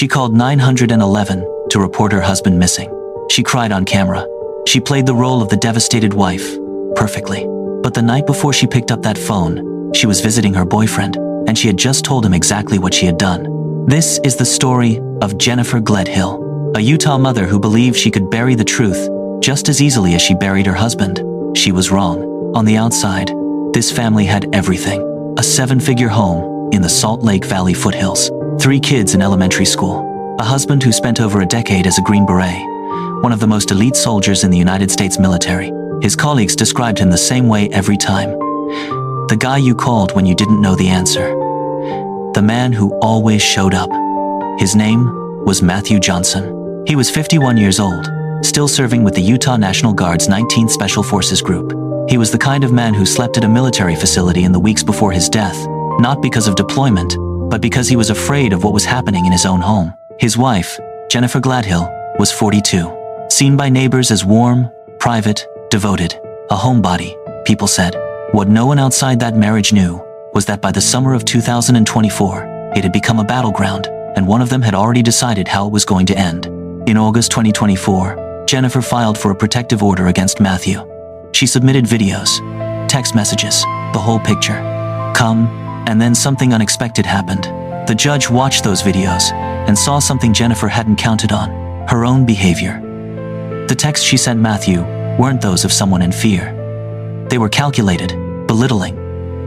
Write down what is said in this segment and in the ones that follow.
She called 911 to report her husband missing. She cried on camera. She played the role of the devastated wife perfectly. But the night before she picked up that phone, she was visiting her boyfriend, and she had just told him exactly what she had done. This is the story of Jennifer Gledhill, a Utah mother who believed she could bury the truth just as easily as she buried her husband. She was wrong. On the outside, this family had everything. A 7-figure home in the Salt Lake Valley foothills, 3 kids in elementary school, a husband who spent over a decade as a Green Beret, one of the most elite soldiers in the United States military. His colleagues described him the same way every time. The guy you called when you didn't know the answer. The man who always showed up. His name was Matthew Johnson. He was 51 years old, still serving with the Utah National Guard's 19th Special Forces Group. He was the kind of man who slept at a military facility in the weeks before his death, not because of deployment, but because he was afraid of what was happening in his own home. His wife, Jennifer Gledhill, was 42. Seen by neighbors as warm, private, devoted, a homebody, people said. What no one outside that marriage knew was that by the summer of 2024, it had become a battleground, and one of them had already decided how it was going to end. In August 2024, Jennifer filed for a protective order against Matthew. She submitted videos, text messages, the whole picture. And then something unexpected happened. The judge watched those videos and saw something Jennifer hadn't counted on: her own behavior. The texts she sent Matthew weren't those of someone in fear. They were calculated, belittling,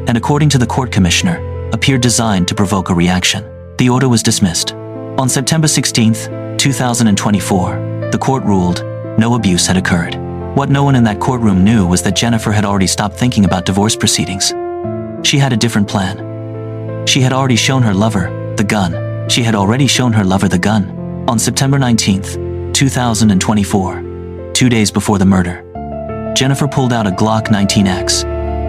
and according to the court commissioner, appeared designed to provoke a reaction. The order was dismissed. On September 16, 2024, the court ruled no abuse had occurred. What no one in that courtroom knew was that Jennifer had already stopped thinking about divorce proceedings. She had a different plan. She had already shown her lover the gun. She had already shown her lover the gun. On September 19, 2024, 2 days before the murder, Jennifer pulled out a Glock 19X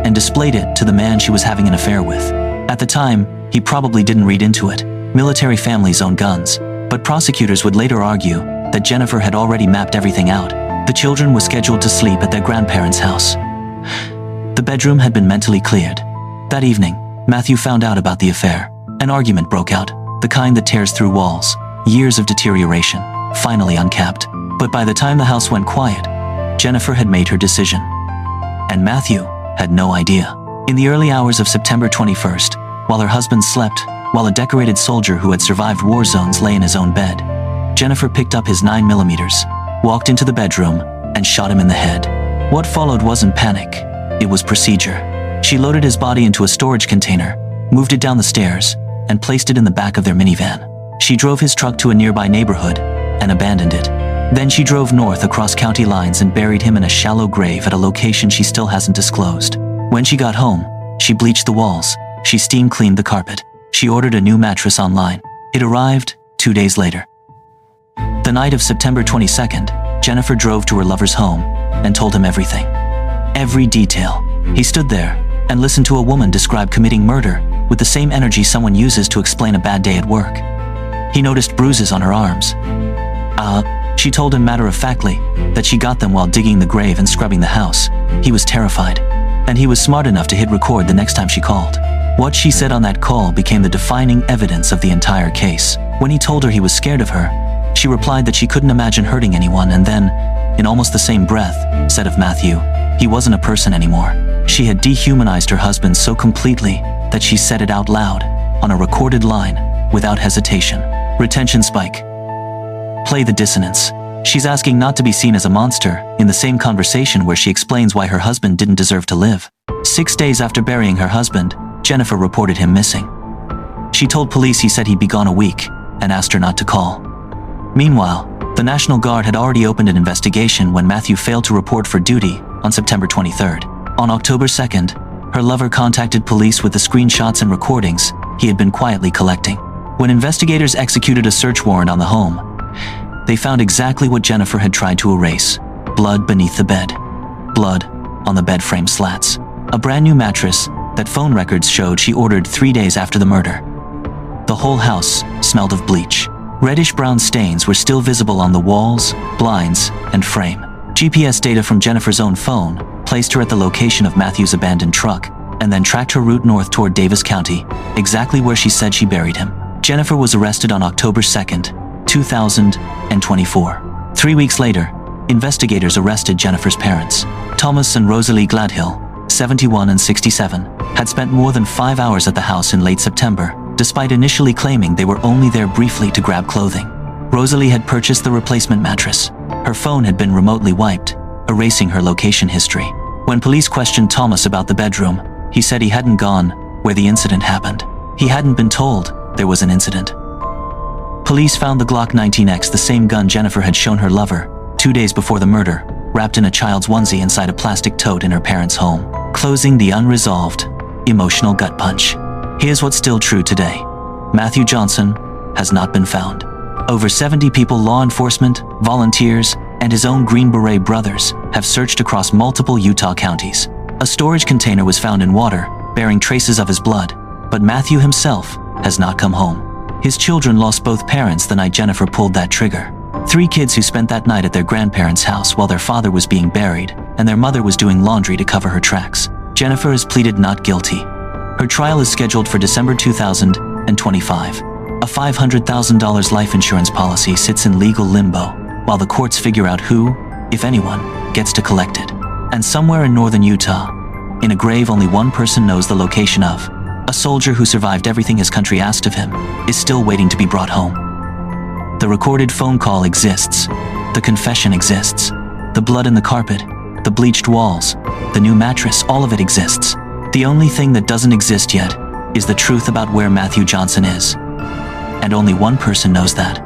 and displayed it to the man she was having an affair with. At the time, he probably didn't read into it. Military families own guns, but prosecutors would later argue that Jennifer had already mapped everything out. The children were scheduled to sleep at their grandparents' house. The bedroom had been mentally cleared. That evening, Matthew found out about the affair. An argument broke out, the kind that tears through walls. Years of deterioration, finally uncapped. But by the time the house went quiet, Jennifer had made her decision. And Matthew had no idea. In the early hours of September 21st, while her husband slept, while a decorated soldier who had survived war zones lay in his own bed, Jennifer picked up his 9mm, walked into the bedroom, and shot him in the head. What followed wasn't panic, it was procedure. She loaded his body into a storage container, moved it down the stairs, and placed it in the back of their minivan. She drove his truck to a nearby neighborhood and abandoned it. Then she drove north across county lines and buried him in a shallow grave at a location she still hasn't disclosed. When she got home, she bleached the walls, she steam cleaned the carpet. She ordered a new mattress online. It arrived 2 days later. The night of September 22nd, Jennifer drove to her lover's home and told him everything. Every detail. He stood there and listened to a woman describe committing murder with the same energy someone uses to explain a bad day at work. He noticed bruises on her arms. She told him matter-of-factly that she got them while digging the grave and scrubbing the house. He was terrified, and he was smart enough to hit record the next time she called. What she said on that call became the defining evidence of the entire case. When he told her he was scared of her, she replied that she couldn't imagine hurting anyone, and then, in almost the same breath, said of Matthew, he wasn't a person anymore. She had dehumanized her husband so completely that she said it out loud, on a recorded line, without hesitation. Retention spike. Play the dissonance. She's asking not to be seen as a monster in the same conversation where she explains why her husband didn't deserve to live. 6 days after burying her husband, Jennifer reported him missing. She told police he said he'd be gone a week and asked her not to call. Meanwhile, the National Guard had already opened an investigation when Matthew failed to report for duty on September 23rd. On October 2nd, her lover contacted police with the screenshots and recordings he had been quietly collecting. When investigators executed a search warrant on the home, they found exactly what Jennifer had tried to erase: blood beneath the bed, blood on the bed frame slats, a brand new mattress that phone records showed she ordered 3 days after the murder. The whole house smelled of bleach. Reddish-brown stains were still visible on the walls, blinds, and frame. GPS data from Jennifer's own phone placed her at the location of Matthew's abandoned truck, and then tracked her route north toward Davis County, exactly where she said she buried him. Jennifer was arrested on October 2nd, 2024. 3 weeks later, investigators arrested Jennifer's parents. Thomas and Rosalie Gladhill, 71 and 67, had spent more than 5 hours at the house in late September, despite initially claiming they were only there briefly to grab clothing. Rosalie had purchased the replacement mattress. Her phone had been remotely wiped, erasing her location history. When police questioned Thomas about the bedroom, he said he hadn't gone where the incident happened. He hadn't been told there was an incident. Police found the Glock 19X, the same gun Jennifer had shown her lover 2 days before the murder, wrapped in a child's onesie inside a plastic tote in her parents' home, closing the unresolved, emotional gut punch. Here's what's still true today. Matthew Johnson has not been found. Over 70 people, law enforcement, volunteers, and his own Green Beret brothers have searched across multiple Utah counties. A storage container was found in water, bearing traces of his blood, but Matthew himself has not come home. His children lost both parents the night Jennifer pulled that trigger. 3 kids who spent that night at their grandparents' house while their father was being buried and their mother was doing laundry to cover her tracks. Jennifer has pleaded not guilty. Her trial is scheduled for December 2025. A $500,000 life insurance policy sits in legal limbo while the courts figure out who, if anyone, gets to collect it. And somewhere in northern Utah, in a grave only one person knows the location of, a soldier who survived everything his country asked of him is still waiting to be brought home. The recorded phone call exists. The confession exists. The blood in the carpet, the bleached walls, the new mattress, all of it exists. The only thing that doesn't exist yet is the truth about where Matthew Johnson is. And only one person knows that.